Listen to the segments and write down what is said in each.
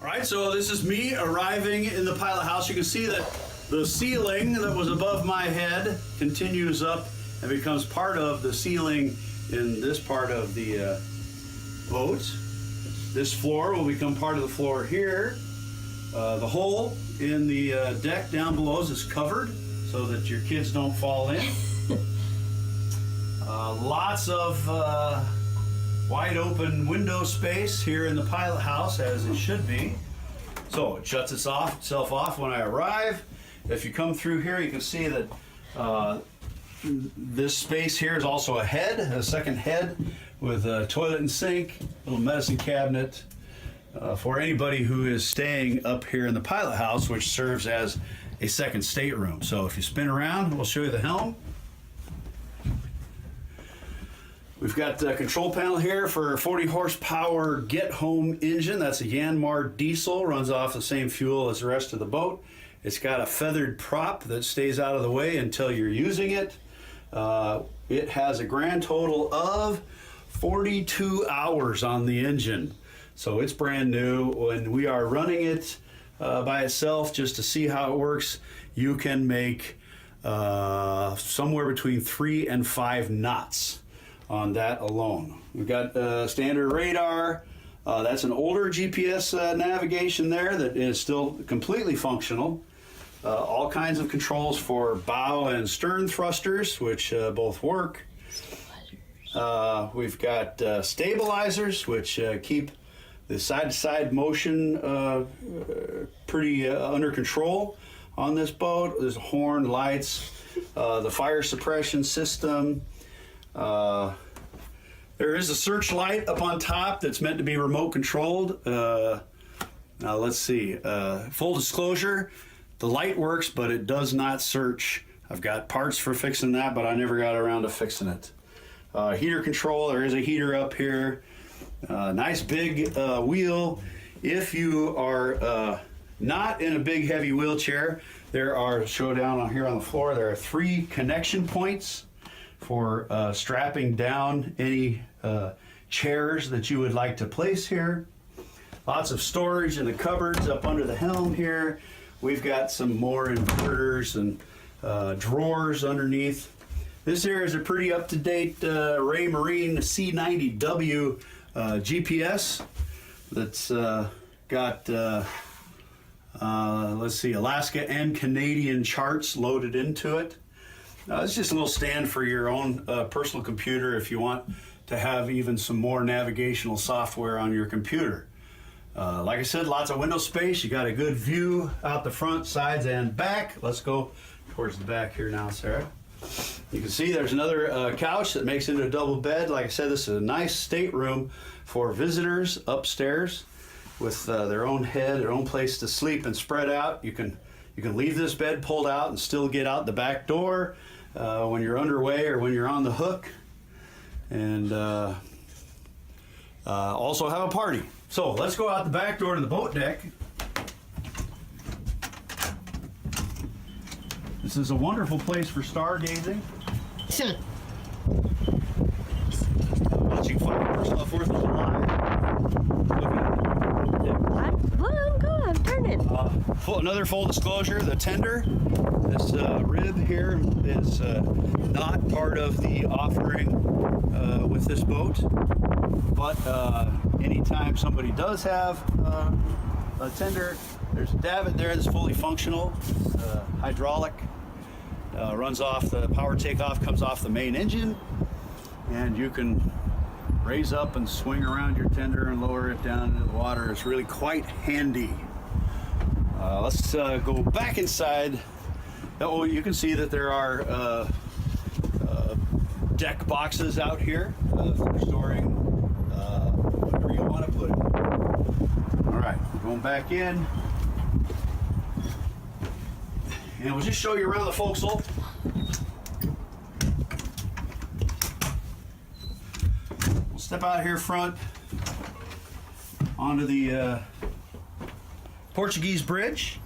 All right, so this is me arriving in the pilot house. You can see that the ceiling that was above my head continues up and becomes part of the ceiling in this part of the boat. This floor will become part of the floor here. The hole in the deck down below is covered so that your kids don't fall in. Lots of wide open window space here in the pilot house, as it should be. So it shuts itself off when I arrive. If you come through here, you can see that this space here is also a second head with a toilet and sink, little medicine cabinet for anybody who is staying up here in the pilot house, which serves as a second stateroom. So if you spin around, we'll show you the helm. We've got the control panel here for a 40 horsepower get home engine. That's a Yanmar diesel, runs off the same fuel as the rest of the boat. It's got a feathered prop that stays out of the way until you're using it. It has a grand total of 42 hours on the engine. So it's brand new. When we are running it by itself just to see how it works, you can make somewhere between 3 and 5 knots on that alone. We've got standard radar. That's an older GPS navigation there that is still completely functional. All kinds of controls for bow and stern thrusters, which both work. We've got stabilizers, which keep the side-to-side motion pretty under control on this boat. There's a horn, lights, the fire suppression system. There is a searchlight up on top that's meant to be remote controlled. Now let's see. Full disclosure, the light works, but it does not search. I've got parts for fixing that, but I never got around to fixing it. Heater control, there is a heater up here. Nice big wheel. If you are not in a big heavy wheelchair, there are, show down on here on the floor, there are 3 connection points for strapping down any chairs that you would like to place here. Lots of storage in the cupboards up under the helm here. We've got some more inverters and drawers underneath. This here is a pretty up-to-date Ray Marine C90W GPS that's got, let's see, Alaska and Canadian charts loaded into it. It's just a little stand for your own personal computer if you want to have even some more navigational software on your computer. Like I said, lots of window space. You got a good view out the front, sides, and back. Let's go towards the back here now, Sarah. You can see there's another couch that makes into a double bed. Like I said, this is a nice stateroom for visitors upstairs with their own head, their own place to sleep and spread out. You can leave this bed pulled out and still get out the back door when you're underway or when you're on the hook, and also have a party. So let's go out the back door to the boat deck. This is a wonderful place for stargazing. Watching fireworks on the 4th of July. I'm good. I'm turning. Another full disclosure, the tender, this rib here is not part of the offering with this boat, but anytime somebody does have a tender, there's a davit there that's fully functional, hydraulic, runs off, the power takeoff comes off the main engine, and you can raise up and swing around your tender and lower it down into the water. It's really quite handy. Let's go back inside. Oh, you can see that there are deck boxes out here for storing whatever you want to put it. All right, going back in. And we'll just show you around the forecastle. We'll step out here front onto the Portuguese bridge.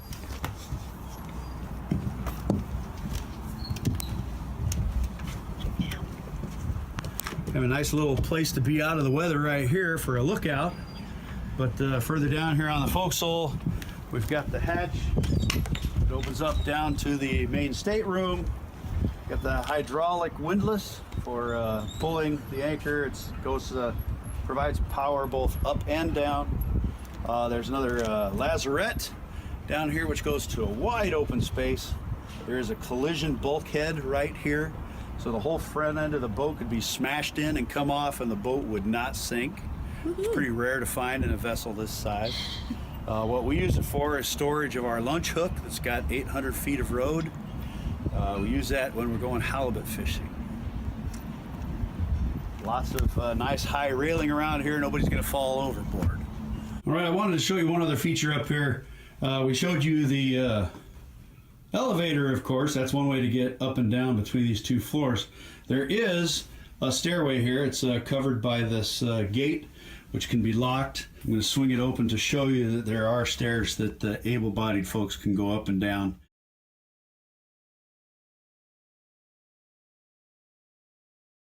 Have a nice little place to be out of the weather right here for a lookout. But further down here on the forecastle, we've got the hatch. It opens up down to the main stateroom. Got the hydraulic windlass for pulling the anchor. It provides power both up and down. There's another lazarette down here which goes to a wide open space. There is a collision bulkhead right here, so the whole front end of the boat could be smashed in and come off and the boat would not sink. It's pretty rare to find in a vessel this size. What we use it for is storage of our lunch hook that's got 800 feet of rode. We use that when we're going halibut fishing. Lots of nice high railing around here. Nobody's going to fall overboard. All right, I wanted to show you one other feature up here. We showed you the elevator, of course. That's one way to get up and down between these two floors. There is a stairway here. It's covered by this gate, which can be locked. I'm going to swing it open to show you that there are stairs that able-bodied folks can go up and down.